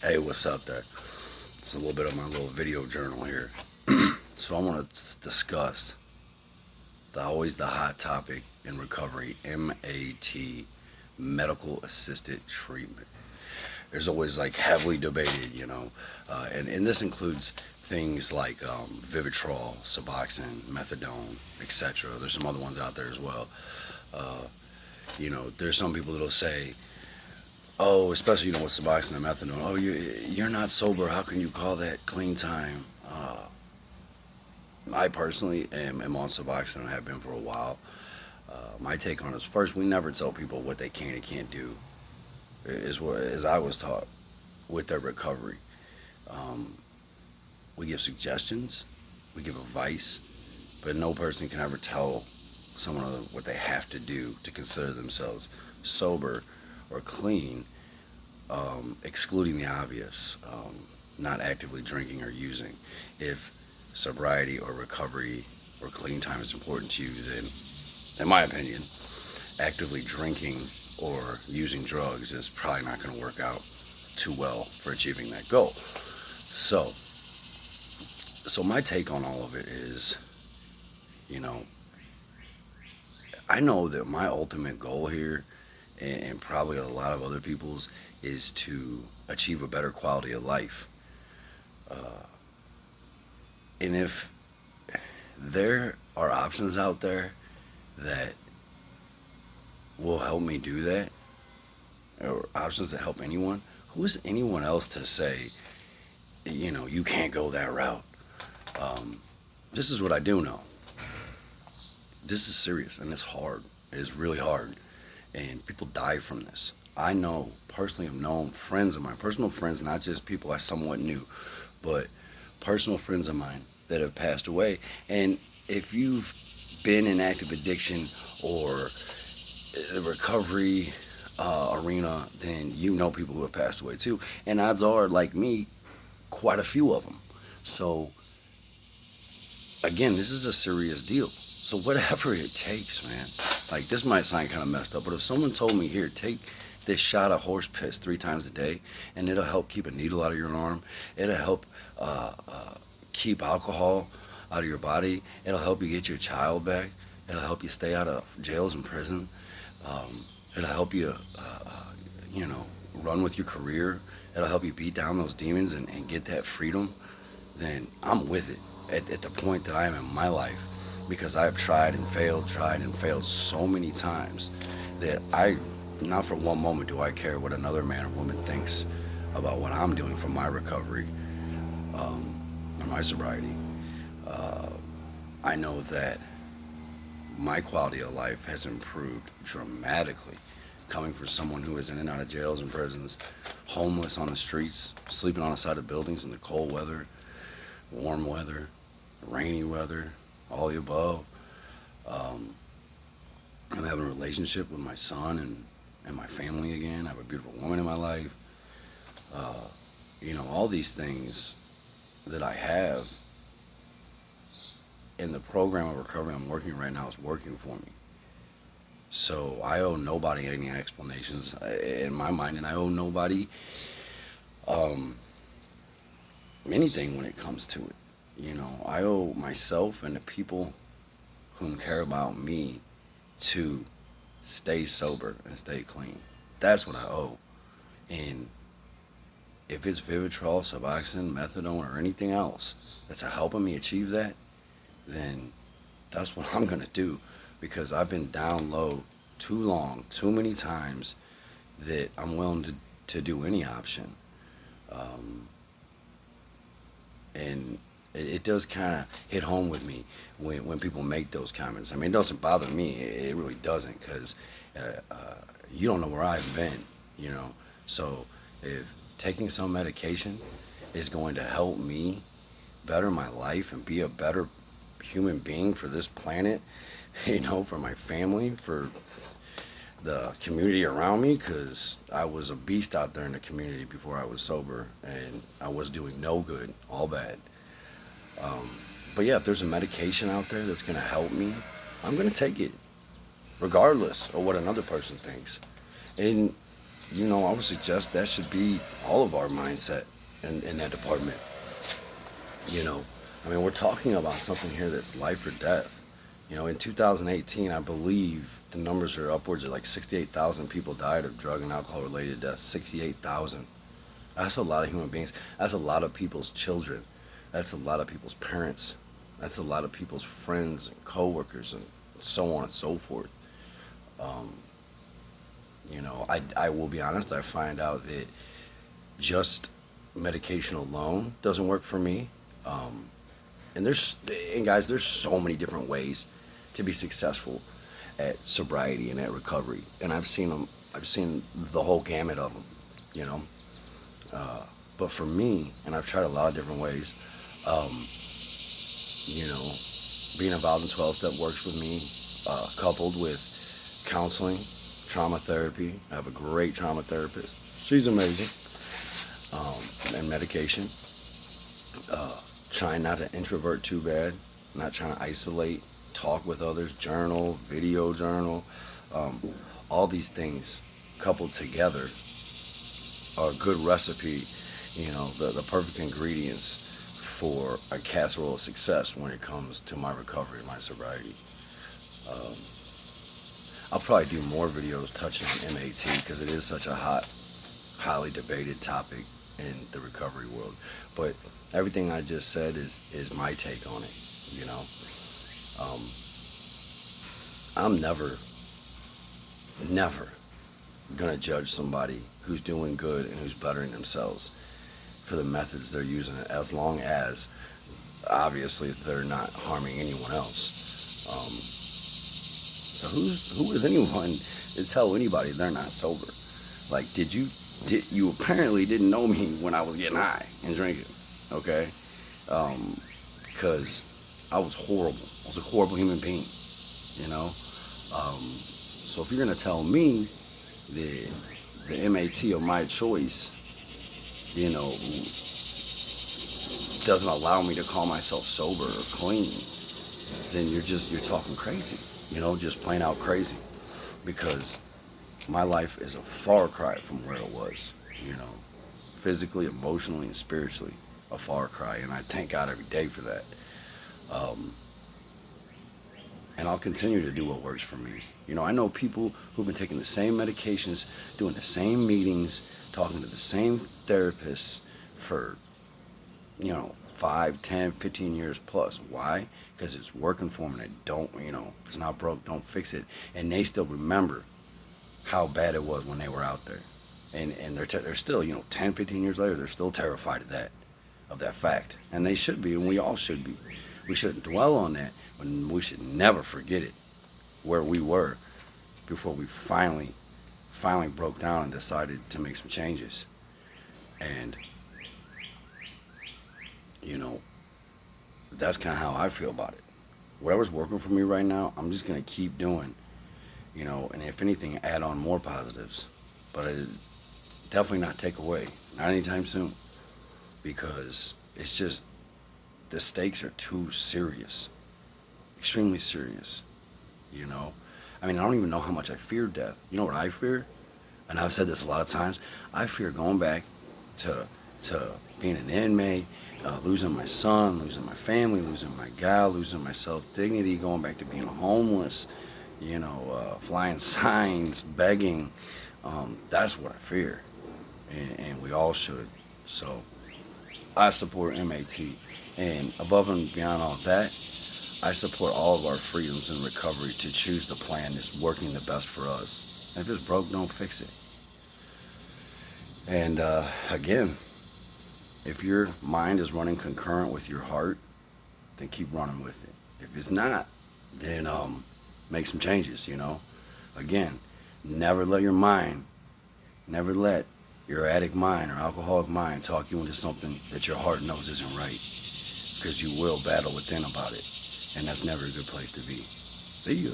Hey, what's up there? It's a little bit of my little video journal here. So I want to discuss always the hot topic in recovery, MAT, medical assisted treatment. There's always like heavily debated, and this includes things like Vivitrol, Suboxone, Methadone, etc. There's some other ones out there as well. Uh, there's some people that'll say, oh, especially with Suboxone and Methadone, oh, you're not sober. How can you call that clean time? I personally am on Suboxone and have been for a while. My take on it is first, we never tell people what they can and can't do, is what as I was taught with their recovery. Um, we give suggestions, we give advice, but no person can ever tell someone what they have to do to consider themselves sober or clean, excluding the obvious, not actively drinking or using. If sobriety or recovery or clean time is important to you, then, in my opinion, actively drinking or using drugs is probably not going to work out too well for achieving that goal. So my take on all of it is, you know, I know that my ultimate goal here, and probably a lot of other people's, is to achieve a better quality of life. Uh, and if there are options out there that will help me do that, or options that help anyone, who is anyone else to say, you can't go that route? Um, this is what I do know. This is serious and it's hard. It is really hard. And people die from this. I know, personally, have known friends of mine, personal friends, not just people I somewhat knew, but personal friends of mine that have passed away. And if you've been in active addiction or the recovery arena, then you know people who have passed away too. And odds are, like me, quite a few of them. So, again, this is a serious deal. So, whatever it takes, man. Like, this might sound kind of messed up, but if someone told me, here, take this shot of horse piss 3 times a day, and it'll help keep a needle out of your arm, it'll help keep alcohol out of your body, it'll help you get your child back, it'll help you stay out of jails and prison, it'll help you, you know, run with your career, it'll help you beat down those demons and get that freedom, then I'm with it at the point that I am in my life, because I've tried and failed so many times that not for one moment do I care what another man or woman thinks about what I'm doing for my recovery, or my sobriety. Uh, I know that my quality of life has improved dramatically, coming from someone who is in and out of jails and prisons, homeless on the streets, sleeping on the side of buildings in the cold weather, warm weather, rainy weather, all the above. Um, I'm having a relationship with my son and my family again. I have a beautiful woman in my life. Uh, all these things that I have in the program of recovery I'm working right now is working for me. So I owe nobody any explanations in my mind, and I owe nobody um, anything when it comes to it. I owe myself and the people whom care about me to stay sober and stay clean. That's what I owe. And if it's Vivitrol, Suboxone, Methadone, or anything else that's helping me achieve that, then that's what I'm gonna do, because I've been down low too long, too many times, that I'm willing to do any option. Um, and it does kind of hit home with me when people make those comments. I mean, it doesn't bother me. It really doesn't, because you don't know where I've been. So if taking some medication is going to help me better my life and be a better human being for this planet, for my family, for the community around me, because I was a beast out there in the community before I was sober, and I was doing no good, all bad. Um, but yeah, if there's a medication out there that's going to help me, I'm going to take it, regardless of what another person thinks. And I would suggest that should be all of our mindset in that department. You know, we're talking about something here that's life or death. In 2018, I believe the numbers are upwards of like 68,000 people died of drug and alcohol related deaths. 68,000. That's a lot of human beings. That's a lot of people's children. That's a lot of people's parents. That's a lot of people's friends and coworkers and so on and so forth. Um, I will be honest, I find out that just medication alone doesn't work for me. Um, and guys, there's so many different ways to be successful at sobriety and at recovery, and I've seen them. I've seen the whole gamut of them. You know, uh, but for me, and I've tried a lot of different ways. Um, Being involved in 12-step works with me, coupled with counseling, trauma therapy. I have a great trauma therapist. She's amazing. And medication. Trying not to introvert too bad, not trying to isolate, talk with others, journal, video journal. Um, all these things coupled together are a good recipe, the perfect ingredients for a casserole of success when it comes to my recovery and my sobriety. Um, I'll probably do more videos touching on MAT because it is such a highly debated topic in the recovery world. But everything I just said is my take on it. You know, um, I'm never gonna judge somebody who's doing good and who's bettering themselves for the methods they're using, as long as obviously they're not harming anyone else. So who is anyone to tell anybody they're not sober? Like, did you apparently didn't know me when I was getting high and drinking, okay? Because I was horrible. I was a horrible human being, you know. So if you're gonna tell me the MAT of my choice, doesn't allow me to call myself sober or clean, then you're talking crazy, just plain out crazy. Because my life is a far cry from where it was, physically, emotionally, and spiritually, a far cry, and I thank God every day for that. Um, and I'll continue to do what works for me. I know people who've been taking the same medications, doing the same meetings, talking to the same therapists for, 5, 10, 15 years plus. Why? Because it's working for them, and if it's not broke, don't fix it. And they still remember how bad it was when they were out there. And they're still, 10, 15 years later, they're still terrified of that fact. And they should be, and we all should be. We shouldn't dwell on that, but we should never forget it, where we were before we finally broke down and decided to make some changes. And, that's kind of how I feel about it. Whatever's working for me right now, I'm just going to keep doing, and if anything, add on more positives. But definitely not take away, not anytime soon, because it's just, the stakes are too serious, extremely serious, I don't even know how much I fear death. You know what I fear? And I've said this a lot of times. I fear going back to being an inmate, losing my son, losing my family, losing my gal, losing my self-dignity, going back to being homeless, flying signs, begging. That's what I fear, and we all should. So I support MAT, and above and beyond all that, I support all of our freedoms in recovery to choose the plan that's working the best for us. And if it's broke, don't fix it. And again, if your mind is running concurrent with your heart, then keep running with it. If it's not, then make some changes, Again, never let your addict mind or alcoholic mind talk you into something that your heart knows isn't right, because you will battle within about it, and that's never a good place to be. See ya.